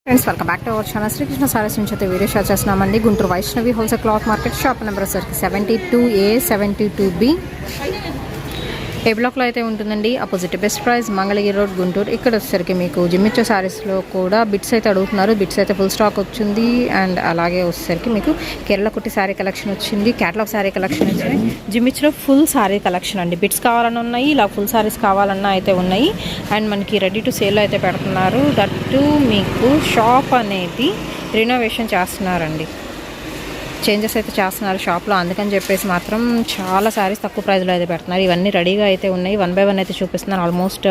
Friends welcome back to our channel Srikrishna saris నుంచి అయితే video share చేస్తున్నామండి. Guntur Vaishnavi wholesale cloth market shop number వచ్చేసరికి 72A 72B A బ్లాక్లో అయితే ఉంటుందండి. Opposite best price Mangalagiri road Guntur. ఇక్కడ వచ్చేసరికి మీకు జిమ్మిచ్చో శారీస్లో కూడా బిట్స్ అయితే అడుగుతున్నారు. బిట్స్ అయితే ఫుల్ స్టాక్ వచ్చింది. అండ్ అలాగే వచ్చేసరికి మీకు కేరళ కుట్టి శారీ కలెక్షన్ వచ్చింది, క్యాటలాగ్ శారీ కలెక్షన్ వచ్చింది. జిమ్మిచ్లో ఫుల్ శారీ కలెక్షన్ అండి. బిట్స్ కావాలన్నా ఉన్నాయి, ఇలా ఫుల్ శారీస్ కావాలన్నా అయితే ఉన్నాయి. అండ్ మనకి రెడీ టు సేల్ అయితే పెడుతున్నారు. దట్టు మీకు షాప్ అనేది రినోవేషన్ చేస్తున్నారండి, చేంజెస్ అయితే చేస్తున్నారు షాప్లో. అందుకని చెప్పేసి మాత్రం చాలా శారీస్ తక్కువ ప్రైస్లో అయితే పెడుతున్నారు. ఇవన్నీ రెడీగా అయితే ఉన్నాయి. 1 by 1 అయితే చూపిస్తున్నాను. ఆల్మోస్ట్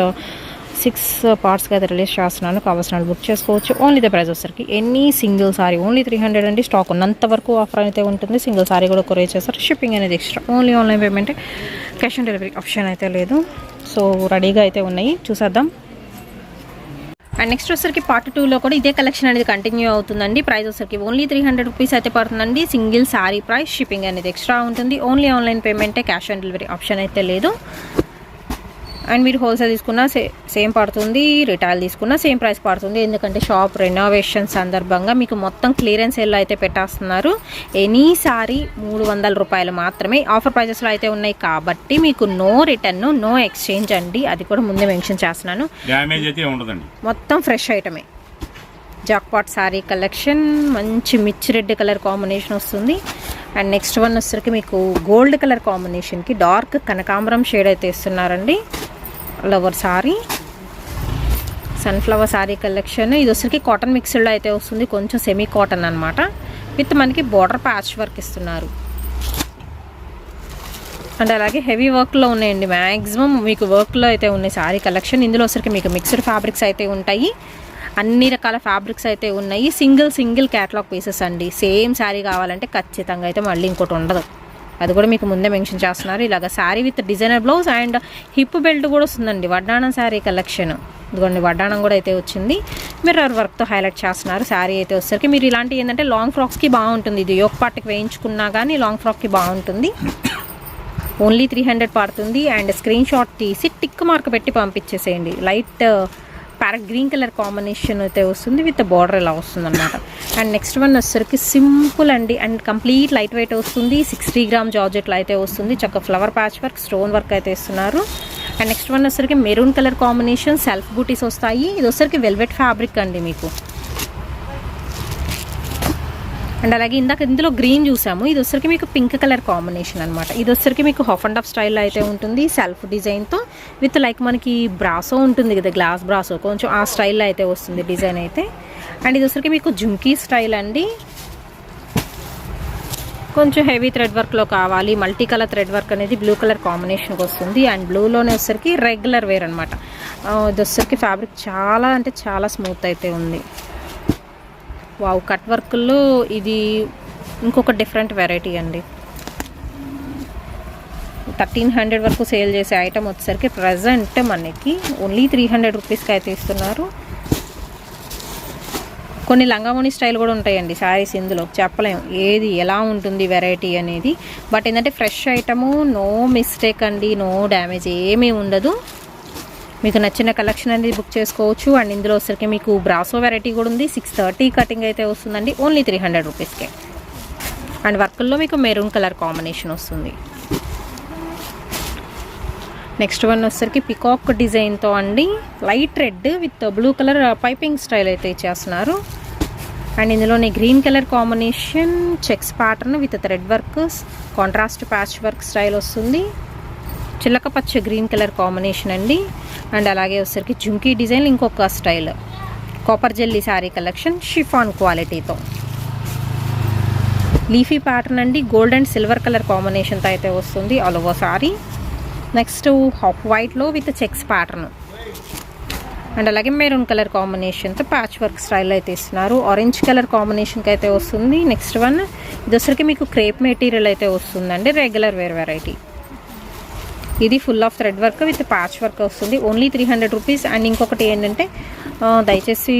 6 పార్ట్స్గా అయితే రిలీజ్ చేస్తున్నాను. కావాల్సిన బుక్ చేసుకోవచ్చు. ఓన్లీ ద ప్రైస్ వచ్చరికి ఎనీ సింగిల్ సారీ ఓన్లీ 300 అండి. స్టాక్ ఉన్నంత వరకు ఆఫర్ అయితే ఉంటుంది. సింగిల్ సారీ కూడా కొరియర్ చేస్తారు. షిప్పింగ్ అనేది extra. Only online payment, cash on delivery option అయితే లేదు. సో రెడీగా అయితే ఉన్నాయి, చూసేద్దాం. అండ్ నెక్స్ట్ వచ్చరికి పార్ట్ 2లో కూడా ఇదే కలెక్షన్ అనేది కంటిన్యూ అవుతుందండి. ప్రైస్ వచ్చరికి ఓన్లీ 300 రూపీస్ అయితే పడుతుందండి. సింగిల్ శారీ ప్రైస్, షిప్పింగ్ అనేది ఎక్స్ట్రా ఉంటుంది. ఓన్లీ ఆన్లైన్ పేమెంటే, క్యాష్ ఆన్ డెలివరీ ఆప్షన్ అయితే లేదు. అండ్ మీరు హోల్సేల్ తీసుకున్నా సేమ్ పడుతుంది, రిటైల్ తీసుకున్నా సేమ్ ప్రైస్ పడుతుంది. ఎందుకంటే షాప్ రెనోవేషన్ సందర్భంగా మీకు మొత్తం క్లియరెన్స్ సేల్లో అయితే పెట్టేస్తున్నారు. ఎనీ సారీ 300 రూపాయలు మాత్రమే ఆఫర్ ప్రైజెస్లో అయితే ఉన్నాయి. కాబట్టి మీకు నో రిటర్న్, నో ఎక్స్చేంజ్ అండి. అది కూడా ముందే మెన్షన్ చేస్తున్నాను. డ్యామేజ్ అయితే ఉండదండి, మొత్తం ఫ్రెష్ ఐటమే. జాక్పాట్ శారీ కలెక్షన్, మంచి మిర్చి రెడ్ కలర్ కాంబినేషన్ వస్తుంది. అండ్ నెక్స్ట్ వన్ వచ్చరికి మీకు గోల్డ్ కలర్ కాంబినేషన్కి డార్క్ కనకాంబరం షేడ్ అయితే ఇస్తున్నారండి. Lover sorry, sunflower sorry collection. ఇది వచ్చరికి కాటన్ మిక్స్డ్లో అయితే వస్తుంది, కొంచెం సెమీ కాటన్ అనమాట. విత్ మనకి బార్డర్ ప్యాచ్ వర్క్ ఇస్తున్నారు. అండ్ అలాగే హెవీ వర్క్లో ఉన్నాయండి. మ్యాక్సిమం మీకు వర్క్లో అయితే ఉన్నాయి సారీ కలెక్షన్. ఇందులో వచ్చరికి మీకు మిక్స్డ్ ఫ్యాబ్రిక్స్ అయితే ఉంటాయి. అన్ని రకాల ఫ్యాబ్రిక్స్ అయితే ఉన్నాయి. సింగిల్ క్యాటలాగ్ పీసెస్ అండి. సేమ్ శారీ కావాలంటే ఖచ్చితంగా అయితే మళ్ళీ ఇంకోటి ఉండదు. అది కూడా మీకు ముందే మెన్షన్ చేస్తున్నారు. ఇలాగ sari with designer blouse and hip belt కూడా వస్తుందండి. వడ్డాణం శారీ కలెక్షన్, ఇదిగోండి వడ్డాణం కూడా అయితే వచ్చింది. మిర్రర్ వర్క్తో హైలైట్ చేస్తున్నారు. శారీ అయితే వచ్చేసరికి మీరు ఇలాంటివి ఏంటంటే లాంగ్ ఫ్రాక్స్కి బాగుంటుంది. ఇది యోక్ పార్ట్కి వేయించుకున్నా కానీ లాంగ్ ఫ్రాక్కి బాగుంటుంది. ఓన్లీ 300 పడుతుంది. అండ్ స్క్రీన్ షాట్ తీసి టిక్ మార్క్ పెట్టి పంపించేసేయండి. Light parrot green colour combination అయితే వస్తుంది, విత్ బార్డర్ ఇలా వస్తుంది అనమాట. అండ్ నెక్స్ట్ వన్ వచ్చేసరికి సింపుల్ అండి. అండ్ కంప్లీట్ లైట్ వెయిట్ వస్తుంది. 60 గ్రామ్ జార్జెట్లో అయితే వస్తుంది. చక్క flower patch work, stone work అయితే ఇస్తున్నారు. అండ్ నెక్స్ట్ వన్ వచ్చేసరికి మెరూన్ కలర్ కాంబినేషన్, సెల్ఫ్ బూటీస్ వస్తాయి. ఇది వచ్చేసరికి వెల్వెట్ ఫ్యాబ్రిక్ అండి మీకు. అండ్ అలాగే ఇందులో గ్రీన్ చూసాము. ఇది వచ్చరికి మీకు పింక్ కలర్ కాంబినేషన్ అనమాట. ఇది వచ్చరికి మీకు హాఫ్ అండ్ హాఫ్ స్టైల్లో అయితే ఉంటుంది. సెల్ఫ్ డిజైన్తో విత్ లైక్ మనకి బ్రాసో ఉంటుంది కదా, గ్లాస్ బ్రాసో, కొంచెం ఆ స్టైల్లో అయితే వస్తుంది డిజైన్ అయితే. అండ్ ఇది వచ్చరికి మీకు జుంకీ స్టైల్ అండి. కొంచెం హెవీ థ్రెడ్ వర్క్లో కావాలి, మల్టీ కలర్ థ్రెడ్ వర్క్ అనేది బ్లూ కలర్ కాంబినేషన్కి వస్తుంది. అండ్ బ్లూలోనే వచ్చరికి రెగ్యులర్ వేర్ అనమాట. ఇది వచ్చరికి ఫ్యాబ్రిక్ చాలా అంటే చాలా స్మూత్ అయితే ఉంది. వావ్, కట్ వర్క్లో ఇది ఇంకొక డిఫరెంట్ వెరైటీ అండి. 1300 వరకు సేల్ చేసే ఐటమ్ వచ్చేసరికి ప్రజెంట్ మనకి ఓన్లీ 300 రూపీస్కి అయితే ఇస్తున్నారు. కొన్ని లంగావోణి స్టైల్ కూడా ఉంటాయండి శారీస్. ఇందులో చెప్పలేము ఏది ఎలా ఉంటుంది వెరైటీ అనేది. బట్ ఏంటంటే ఫ్రెష్ ఐటము, నో మిస్టేక్ అండి, నో డ్యామేజ్ ఏమీ ఉండదు. మీకు నచ్చిన కలెక్షన్ అనేది బుక్ చేసుకోవచ్చు. అండ్ ఇందులో వచ్చరికి మీకు బ్రాసో వెరైటీ కూడా ఉంది. 630 కటింగ్ అయితే వస్తుందండి. ఓన్లీ 300 రూపీస్కే. అండ్ వర్క్ల్లో మీకు మెరూన్ కలర్ కాంబినేషన్ వస్తుంది. నెక్స్ట్ వన్ వచ్చరికి పికాక్ డిజైన్తో అండి, light red with blue colour piping style అయితే ఇచ్చేస్తున్నారు. అండ్ ఇందులోనే green colour combination, checks pattern with thread work, contrast patch work style వస్తుంది. చిలక పచ్చ గ్రీన్ కలర్ కాంబినేషన్ అండి. అండ్ అలాగే వచ్చరికి జుంకీ డిజైన్, ఇంకొక style copper jelly sari collection, chiffon క్వాలిటీతో లీఫీ ప్యాటర్న్ అండి. గోల్డ్ అండ్ సిల్వర్ కలర్ కాంబినేషన్తో అయితే వస్తుంది all over sari. Next half వైట్లో విత్ చెక్స్ ప్యాటర్న్. అండ్ అలాగే మెరూన్ కలర్ కాంబినేషన్తో ప్యాచ్ వర్క్ స్టైల్ అయితే ఇస్తున్నారు. ఆరెంజ్ కలర్ కాంబినేషన్కి అయితే వస్తుంది. నెక్స్ట్ వన్ ఇది వచ్చరికి మీకు క్రేప్ మెటీరియల్ అయితే వస్తుందండి, రెగ్యులర్ వేర్ వెరైటీ. ఇది full of thread work with patch work వస్తుంది. Only 300 rupees. అండ్ ఇంకొకటి ఏంటంటే దయచేసి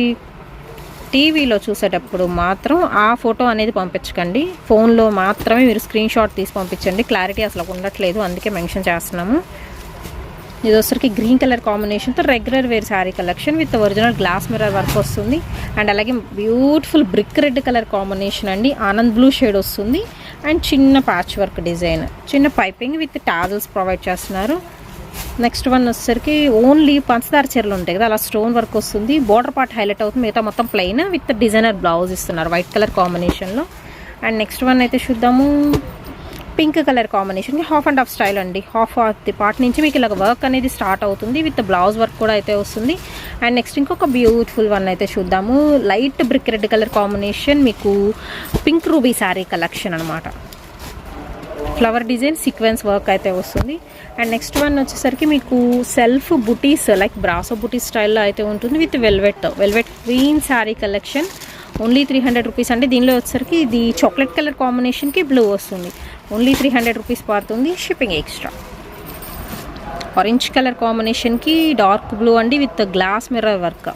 టీవీలో చూసేటప్పుడు మాత్రం ఆ ఫోటో అనేది పంపించకండి. ఫోన్లో మాత్రమే మీరు స్క్రీన్ షాట్ తీసి పంపించండి. క్లారిటీ అసలు ఉండట్లేదు, అందుకే మెన్షన్ చేస్తున్నాము. ఇది వచ్చరికి గ్రీన్ కలర్ కాంబినేషన్తో regular wear sari collection with original glass mirror work వస్తుంది. అండ్ అలాగే beautiful brick red colour combination అండి, ఆనంద్ బ్లూ షేడ్ వస్తుంది. అండ్ చిన్న ప్యాచ్ వర్క్ డిజైన్, చిన్న పైపింగ్ విత్ టాజల్స్ ప్రొవైడ్ చేస్తున్నారు. నెక్స్ట్ వన్ వచ్చేసరికి ఓన్లీ పంచదార చీరలు ఉంటాయి కదా, అలా స్టోన్ వర్క్ వస్తుంది. బోర్డర్ పార్ట్ హైలైట్ అవుతుంది, మిగతా మొత్తం ప్లెయిన్ విత్ డిజైనర్ బ్లౌజ్ ఇస్తున్నారు వైట్ కలర్ కాంబినేషన్లో. అండ్ నెక్స్ట్ వన్ అయితే చూద్దాము, పింక్ కలర్ కాంబినేషన్కి హాఫ్ అండ్ హాఫ్ స్టైల్ అండి. హాఫ్ ఆఫ్ ది పార్ట్ నుంచి మీకు ఇలాగ వర్క్ అనేది స్టార్ట్ అవుతుంది విత్ బ్లౌజ్ వర్క్ కూడా అయితే వస్తుంది. అండ్ నెక్స్ట్ ఇంకొక బ్యూటిఫుల్ వన్ అయితే చూద్దాము, light brick red colour combination, మీకు పింక్ రూబీ శారీ కలెక్షన్ అనమాట. ఫ్లవర్ డిజైన్ సీక్వెన్స్ వర్క్ అయితే వస్తుంది. అండ్ నెక్స్ట్ వన్ వచ్చేసరికి మీకు సెల్ఫ్ బుటీస్ లైక్ బ్రాసో బుటీస్ స్టైల్లో అయితే ఉంటుంది with velvet queen sari collection. Only 300 rupees అండి. దీనిలో వచ్చేసరికి ఇది చాక్లెట్ కలర్ కాంబినేషన్కి బ్లూ వస్తుంది. ఓన్లీ 300 రూపీస్ పడుతుంది, షిప్పింగ్ ఎక్స్ట్రా. ఆరెంజ్ కలర్ కాంబినేషన్కి డార్క్ బ్లూ అండి with glass mirror work.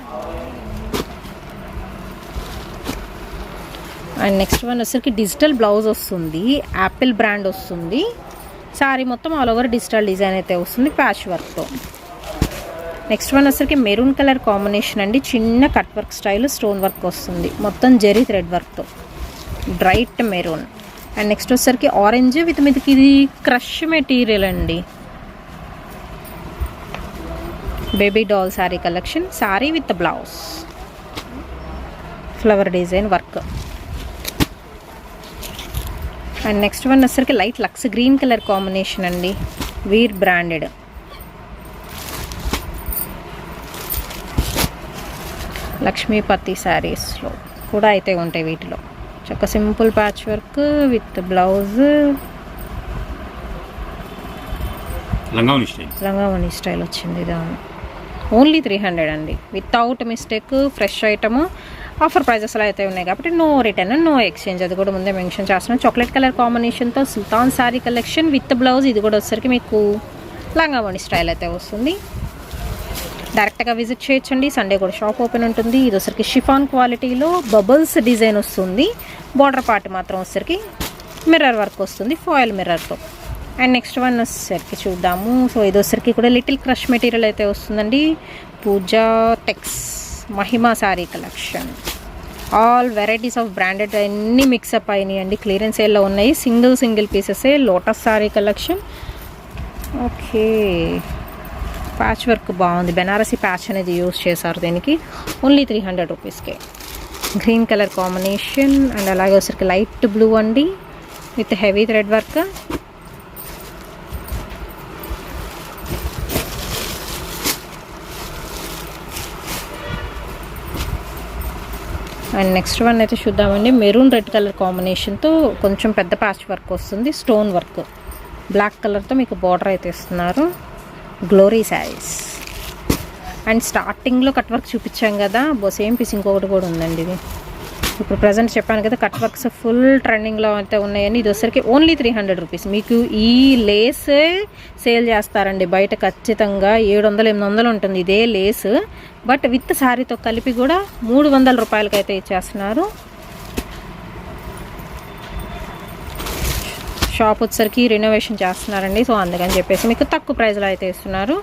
And next one వచ్చేసరికి డిజిటల్ బ్లౌజ్ వస్తుంది, యాపిల్ బ్రాండ్ వస్తుంది. శారీ మొత్తం ఆల్ ఓవర్ డిజిటల్ డిజైన్ అయితే వస్తుంది ప్యాచ్ వర్క్తో. నెక్స్ట్ వన్ వచ్చేసరికి మెరూన్ కలర్ కాంబినేషన్ అండి, చిన్న cut work style stone work వస్తుంది, మొత్తం జెరీ థ్రెడ్ వర్క్తో, బ్రైట్ మెరూన్. అండ్ నెక్స్ట్ వచ్చేసరికి ఆరెంజ్ విత్ మీదకి ఇది క్రష్ మెటీరియల్ అండి, baby doll sari collection. Sari with blouse, flower design work. And next one వచ్చేసరికి light lux green colour combination అండి, వీర్ బ్రాండెడ్. లక్ష్మీపతి శారీస్లో కూడా అయితే ఉంటాయి వీటిలో. చక్క simple patch work with blouse, లంగావణి స్టైల్ వచ్చింది. ఇది ఓన్లీ 300 అండి, వితౌట్ మిస్టేక్. ఫ్రెష్ ఐటము, ఆఫర్ ప్రైజెస్లో అయితే ఉన్నాయి కాబట్టి నో రిటర్న్ నో ఎక్స్చేంజ్, అది కూడా ముందే మెన్షన్ చేస్తున్నాను. చాక్లెట్ కలర్ కాంబినేషన్తో సుల్తాన్ శారీ కలెక్షన్ విత్ బ్లౌజ్. ఇది కూడా వచ్చేసరికి మీకు లంగావణి స్టైల్ అయితే వస్తుంది. డైరెక్ట్గా విజిట్ చేయొచ్చండి, సండే కూడా షాప్ ఓపెన్ ఉంటుంది. ఇది వచ్చరికి షిఫాన్ క్వాలిటీలో బబుల్స్ డిజైన్ వస్తుంది. బార్డర్ పార్ట్ మాత్రం వచ్చరికి మిర్రర్ వర్క్ వస్తుంది, ఫాయిల్ మిర్రర్తో. అండ్ నెక్స్ట్ వన్ వచ్చేసరికి చూద్దాము. సో ఇది వచ్చరికి కూడా లిటిల్ క్రష్ మెటీరియల్ అయితే వస్తుందండి, Pooja Tex Mahima sari collection. All varieties of branded అన్నీ మిక్సప్ అయినాయి అండి, క్లియరెన్స్ సేల్లో ఉన్నాయి. సింగిల్ పీసెసే. Lotus sari collection. Okay, patch work బాగుంది, బెనారసీ ప్యాచ్ అనేది యూజ్ చేశారు దీనికి. ఓన్లీ 300 రూపీస్కే. గ్రీన్ కలర్ కాంబినేషన్ అండ్ అలాగే వచ్చరికి లైట్ బ్లూ అండి with heavy thread work. And next one అయితే చూద్దామండి, మెరూన్ రెడ్ కలర్ కాంబినేషన్తో కొంచెం పెద్ద ప్యాచ్ వర్క్ వస్తుంది, స్టోన్ వర్క్. బ్లాక్ కలర్తో మీకు బార్డర్ అయితే ఇస్తున్నారు. గ్లోరీ శారీస్. అండ్ స్టార్టింగ్లో కట్ వర్క్ చూపించాం కదా, సేమ్ పీస్ ఇంకొకటి కూడా ఉందండి. ఇది ఇప్పుడు ప్రజెంట్ చెప్పాను కదా, కట్ వర్క్స్ ఫుల్ ట్రెండింగ్లో అయితే ఉన్నాయని. ఇది వచ్చరికి ఓన్లీ 300 రూపీస్. మీకు ఈ లేస్ సేల్ చేస్తారండి బయట ఖచ్చితంగా 700-800 ఉంటుంది ఇదే లేస్, బట్ విత్ శారీతో కలిపి కూడా 300 రూపాయలకి అయితే ఇచ్చేస్తున్నారు. షాప్ వచ్చరికి రెనోవేషన్ చేస్తున్నారండి, సో అందుకని చెప్పేసి మీకు తక్కువ ప్రైస్లో అయితే ఇస్తున్నారు.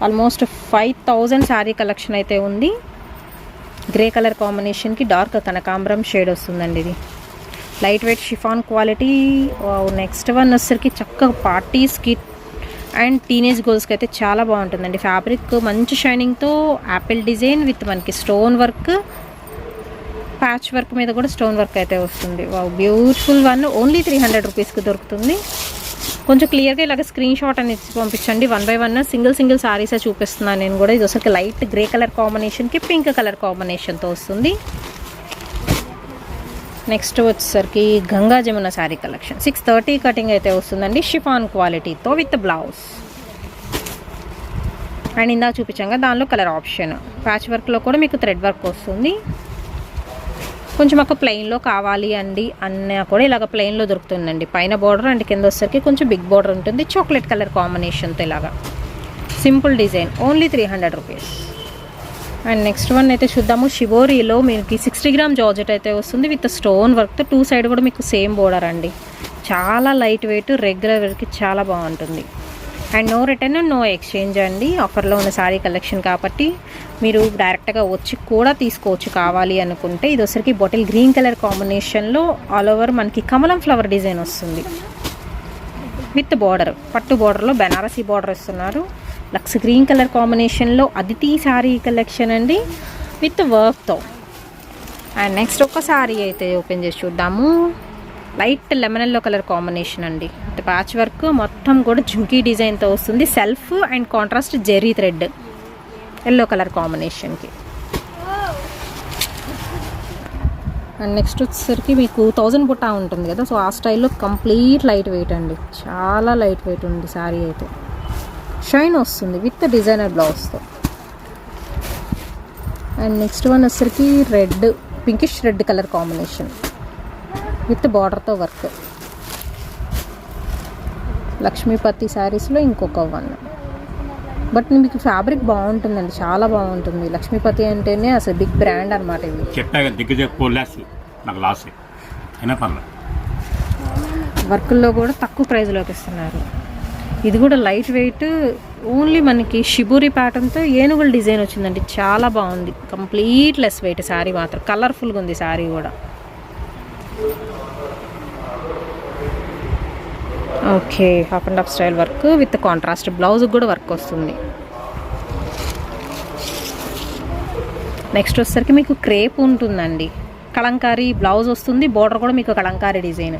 ఆల్మోస్ట్ 5000 శారీ కలెక్షన్ అయితే ఉంది. గ్రే కలర్ కాంబినేషన్కి డార్క్ కనకాంబరం షేడ్ వస్తుందండి. ఇది light weight chiffon quality. Next one వచ్చరికి చక్కగా పార్టీస్కి అండ్ టీనేజ్ గర్ల్స్కి అయితే చాలా బాగుంటుందండి. ఫ్యాబ్రిక్ మంచి షైనింగ్తో యాపిల్ డిజైన్ విత్ మనకి స్టోన్ వర్క్, ప్యాచ్ వర్క్ మీద కూడా స్టోన్ వర్క్ అయితే వస్తుంది. Beautiful one. ఓన్లీ 300 రూపీస్కి దొరుకుతుంది. కొంచెం క్లియర్గా ఇలాగ స్క్రీన్ షాట్ అనేది పంపించండి. 1 by 1 సింగిల్ శారీసే చూపిస్తున్నాను నేను కూడా. ఇది వచ్చరికి లైట్ గ్రే కలర్ కాంబినేషన్కి పింక్ కలర్ కాంబినేషన్తో వస్తుంది. నెక్స్ట్ వచ్చేసరికి గంగా జమున శారీ కలెక్షన్. 630 కటింగ్ అయితే వస్తుందండి, షిఫాన్ క్వాలిటీతో విత్ బ్లౌజ్. అండ్ ఇందాక చూపించాం కదా దానిలో కలర్ ఆప్షన్. ప్యాచ్ వర్క్లో కూడా మీకు థ్రెడ్ వర్క్ వస్తుంది. కొంచెం మాకు ప్లెయిన్లో కావాలి అండి అన్న కూడా ఇలాగ ప్లెయిన్లో దొరుకుతుందండి. పైన బార్డర్ అండ్ కింద వచ్చేసరికి కొంచెం బిగ్ బార్డర్ ఉంటుంది, చాక్లెట్ కలర్ కాంబినేషన్తో ఇలాగా simple design. Only 300 rupees. And next one అయితే చూద్దాము. షివోరీలో మీకు 60 గ్రామ్ జార్జెట్ అయితే వస్తుంది విత్ స్టోన్ వర్క్తో. 2 సైడ్ కూడా మీకు సేమ్ బోర్డర్ అండి. చాలా లైట్ వెయిట్, రెగ్యులర్ వేర్కి చాలా బాగుంటుంది. And no return no exchange అండి. ఆఫర్లో ఉన్న శారీ కలెక్షన్ కాబట్టి మీరు డైరెక్ట్గా వచ్చి కూడా తీసుకోవచ్చు కావాలి అనుకుంటే. ఇది వచ్చరికి బాటిల్ గ్రీన్ కలర్ కాంబినేషన్లో ఆల్ ఓవర్ మనకి కమలం ఫ్లవర్ డిజైన్ వస్తుంది విత్ బార్డర్, పట్టు బార్డర్లో బెనారసీ బార్డర్ ఇస్తున్నారు. లక్స్ గ్రీన్ కలర్ కాంబినేషన్లో అదితి శారీ కలెక్షన్ అండి విత్ వర్క్తో. అండ్ నెక్స్ట్ ఒక శారీ అయితే ఓపెన్ చేసి చూద్దాము. Light lemon yellow colour combination అండి. ప్యాచ్ వర్క్ మొత్తం కూడా జుంకీ డిజైన్తో వస్తుంది. Self and contrast zari thread yellow colour కాంబినేషన్కి. అండ్ నెక్స్ట్ వచ్చేసరికి మీకు 1000 బుట్టా ఉంటుంది కదా, సో ఆ స్టైల్లో కంప్లీట్ లైట్ వెయిట్ అండి. చాలా లైట్ వెయిట్ ఉంది శారీ అయితే. షైన్ వస్తుంది విత్ డిజైనర్ బ్లౌజ్తో. అండ్ నెక్స్ట్ వన్ వచ్చేసరికి red, pinkish red colour combination with బార్డర్తో వర్క్. లక్ష్మీపతి శారీస్లో ఇంకొక వన్. బట్ మీకు ఫ్యాబ్రిక్ బాగుంటుందండి, చాలా బాగుంటుంది. లక్ష్మీపతి అంటేనే అసలు బిగ్ బ్రాండ్ అనమాట. ఇది వర్క్లో కూడా తక్కువ ప్రైస్లోకి ఇస్తున్నారు. ఇది కూడా లైట్ వెయిట్, ఓన్లీ మనకి షిబూరి ప్యాటర్న్తో ఏనుగుల డిజైన్ వచ్చిందండి. చాలా బాగుంది. కంప్లీట్ లెస్ వెయిట్ శారీ మాత్రం. కలర్ఫుల్గా ఉంది శారీ కూడా. Okay, half and half style work with contrast blouse కూడా వర్క్ వస్తుంది. నెక్స్ట్ వచ్చేసరికి మీకు క్రేప్ ఉంటుందండి. కలంకారీ బ్లౌజ్ వస్తుంది, బార్డర్ కూడా మీకు కలంకారీ డిజైన్.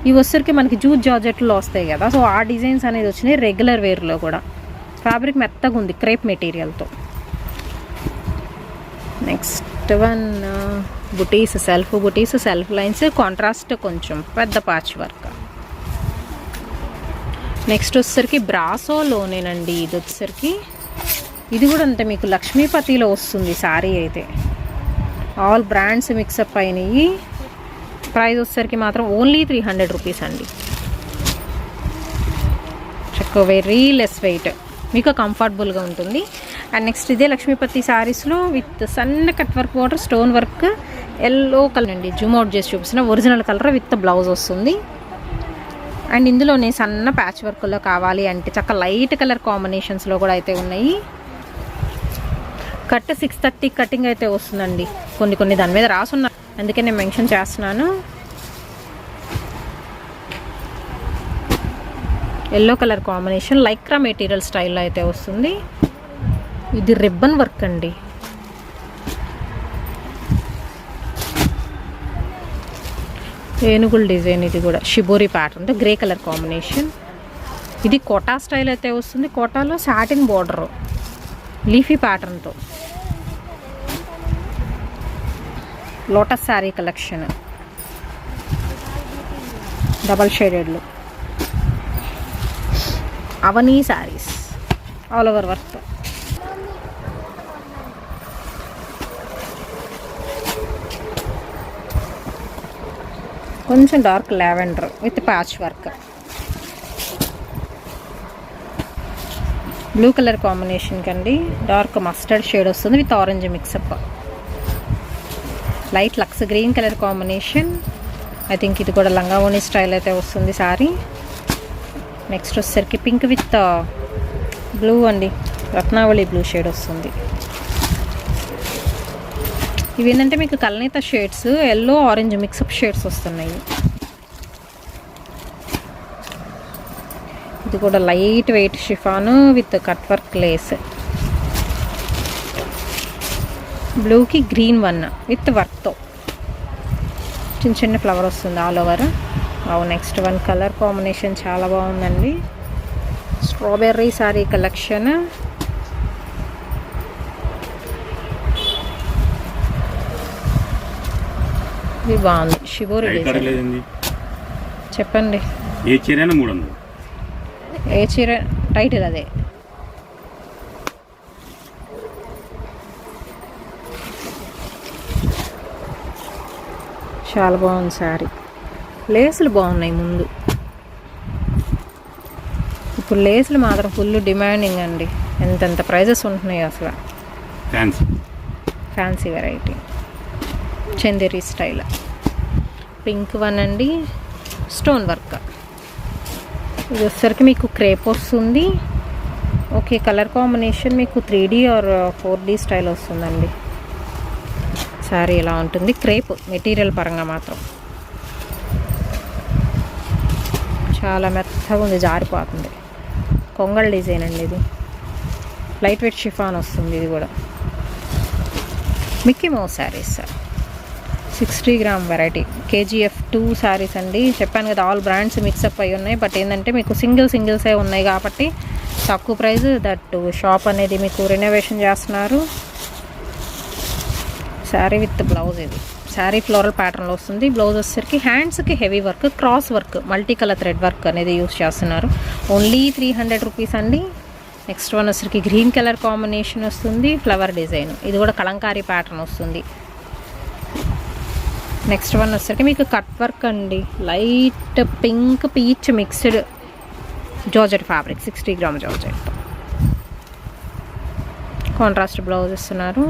ఇవి వచ్చేసరికి మనకి జూట్ జార్జెట్లో వస్తాయి కదా, సో ఆ డిజైన్స్ అనేది వచ్చినాయి రెగ్యులర్ వేర్లో కూడా. ఫ్యాబ్రిక్ మెత్తగా ఉంది క్రేప్ మెటీరియల్తో. నెక్స్ట్ వన్ బుటీస్, సెల్ఫ్ బుటీస్, సెల్ఫ్ లైన్స్, కాంట్రాస్ట్ కొంచెం పెద్ద ప్యాచ్ వర్క్. నెక్స్ట్ వచ్చేసరికి బ్రాసోలోనేనండి. ఇది వచ్చేసరికి ఇది కూడా అంతే మీకు లక్ష్మీపతిలో వస్తుంది శారీ అయితే. ఆల్ బ్రాండ్స్ మిక్సప్ అయినాయి. ప్రైస్ వచ్చేసరికి మాత్రం ఓన్లీ 300 రూపీస్ అండి. చక్కగా వెరీ లెస్ వెయిట్, మీకు కంఫర్టబుల్గా ఉంటుంది. అండ్ నెక్స్ట్ ఇదే లక్ష్మీపతి శారీస్లో విత్ సన్న cut work border, stone work, yellow colour అండి. జూమ్ అవుట్ చేసి చూపిస్తున్న ఒరిజినల్ కలర్ విత్ బ్లౌజ్ వస్తుంది. అండ్ ఇందులోనే సన్న ప్యాచ్ వర్క్లో కావాలి అంటే చక్క లైట్ కలర్ కాంబినేషన్స్లో కూడా అయితే ఉన్నాయి. కట్ 630 కటింగ్ అయితే వస్తుందండి. కొన్ని దాని మీద రాసున్నా, అందుకే నేను మెన్షన్ చేస్తున్నాను. Yellow colour combination Lycra material స్టైల్లో అయితే వస్తుంది. ఇది రిబ్బన్ వర్క్ అండి. ఏనుగుల డిజైన్. ఇది కూడా షిబోరి ప్యాటర్న్తో గ్రే కలర్ కాంబినేషన్. ఇది కోటా స్టైల్ అయితే వస్తుంది. కోటాలో సాటిన్ బార్డర్ లీఫీ ప్యాటర్న్తో. లోటస్ శారీ కలెక్షన్ డబల్ షేడెడ్లో. Avani saris all over work. కొంచెం dark lavender with patch work. Blue colour combination కండి. డార్క్ మస్టర్డ్ షేడ్ వస్తుంది with orange mix up. Light lux green colour combination. I think ఇది కూడా లంగావోని స్టైల్ అయితే వస్తుంది సారీ. నెక్స్ట్ వచ్చేసరికి పింక్ విత్ బ్లూ అండి, రత్నావళి బ్లూ షేడ్ వస్తుంది. ఇవి ఏంటంటే మీకు కల్నేత shades, yellow orange mix up shades వస్తున్నాయి. ఇది కూడా light weight chiffon with cut work lace. బ్లూకి గ్రీన్ వన్ విత్ వర్క్తో చిన్న చిన్న ఫ్లవర్ వస్తుంది all over. Next one colour combination చాలా బాగుందండి. Strawberry sari collection. ఇది బాగుంది. షిబోరి చెప్పండి. ఏ చీర 300. ఏ చీర టైటిల్ అదే. చాలా బాగుంది శారీ. లేసులు బాగున్నాయి ముందు. ఇప్పుడు లేసులు మాత్రం ఫుల్ డిమాండింగ్ అండి. ఎంతెంత ప్రైజెస్ ఉంటున్నాయి అసలు. Fancy variety Chanderi style. Pink one అండి, స్టోన్ వర్క్. ఇది వచ్చేసరికి మీకు క్రేప్ వస్తుంది. ఓకే, కలర్ కాంబినేషన్ మీకు 3D ఆర్ 4D స్టైల్ వస్తుందండి. శారీ ఇలా ఉంటుంది. క్రేప్ మెటీరియల్ పరంగా మాత్రం చాలా మెత్తగా ఉంది, జారిపోతుంది. కొంగల్ డిజైన్ అండి ఇది. లైట్ వెయిట్ షిఫాన్ వస్తుంది. ఇది కూడా Mickey mouse saris 60 gram variety. KGF 2 saris అండి. చెప్పాను కదా ఆల్ బ్రాండ్స్ మిక్సప్ అయి ఉన్నాయి. బట్ ఏంటంటే మీకు సింగిల్సే ఉన్నాయి కాబట్టి తక్కువ ప్రైస్. దట్ షాప్ అనేది మీకు రెనోవేషన్ చేస్తున్నారు. Sari with blouse. ఇది శారీ ఫ్లోరల్ ప్యాటర్న్లో వస్తుంది. బ్లౌజ్ వచ్చేసరికి హ్యాండ్స్కి heavy work, cross work, multi colour thread work అనేది యూస్ చేస్తున్నారు. ఓన్లీ 300 రూపీస్ అండి. నెక్స్ట్ వన్ వచ్చేసరికి గ్రీన్ కలర్ కాంబినేషన్ వస్తుంది, ఫ్లవర్ డిజైన్. ఇది కూడా కలంకారీ ప్యాటర్న్ వస్తుంది. నెక్స్ట్ వన్ వచ్చేసరికి మీకు కట్ వర్క్ అండి. Light pink peach mixed georgette fabric, 60 gram georgette. Contrast blouse ఇస్తున్నారు.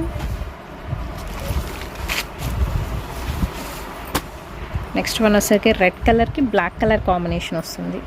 నెక్స్ట్ వన్ వచ్చేసరికి రెడ్ కలర్కి బ్లాక్ కలర్ కాంబినేషన్ వస్తుంది.